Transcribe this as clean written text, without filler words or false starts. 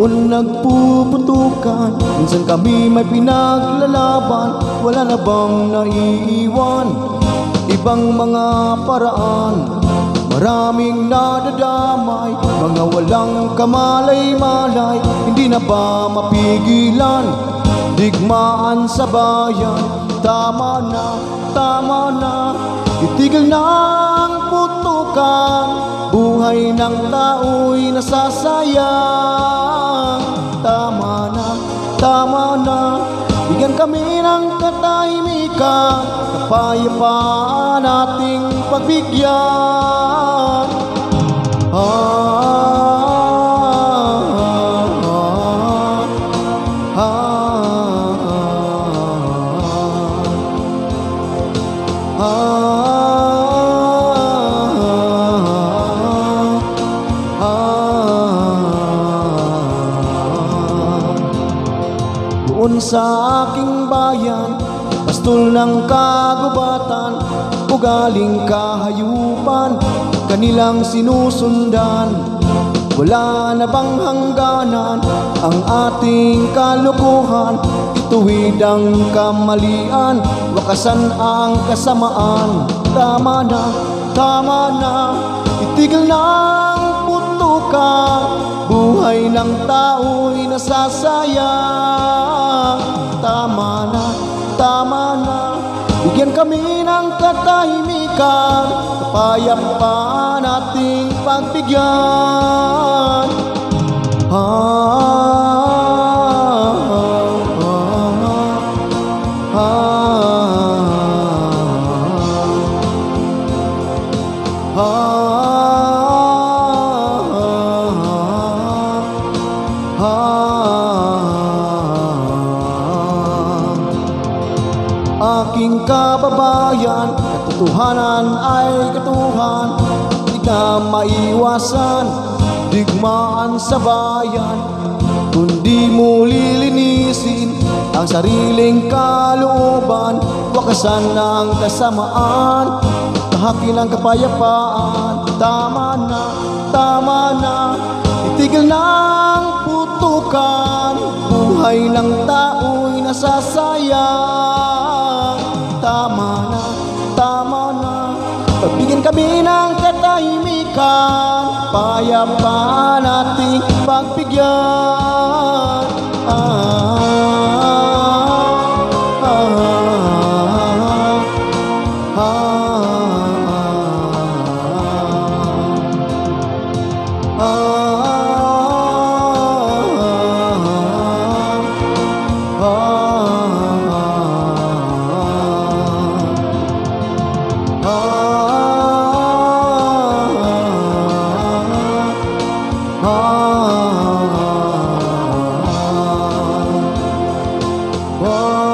Doon nagpuputukan, minsan kami may pinaglalaban. Wala na bang naiiwan ibang mga paraan? Maraming nadadamay, mga walang kamalay-malay. Hindi na ba mapigilan digmaan sa bayan? Tama na, itigil na ang putukan. Buhay ng tao'y nasasayang. Tama na, bigyan kami ng katahimikan. Kapayapaan ating pagbigyan. Doon sa aking bayan, pastol ng kagubatan, ugaling kahayupan, kanilang sinusundan. Wala na bang hangganan ang ating kalukuhan? Ituwid ang kamalian, wakasan ang kasamaan. Tama na, itigil na ang putukan. Buhay ng tao'y nasasayang. Tama na, bigyan kami ng katahimikan. Kapayapaan ating pagbigyan. Aking kababayan, katotohanan ay katuhan. Di ka maiwasan digmaan sa bayan, kundi mo lilinisin ang sariling kalooban. Wakasan ng kasamaan, tahakin ang kapayapaan. Tama na, itigil na ang putukan. Buhay ng tao'y nasasayang. Tama na, pagbigyan kami ng katahimikan. Kapayapaan ating pagbigyan. Oh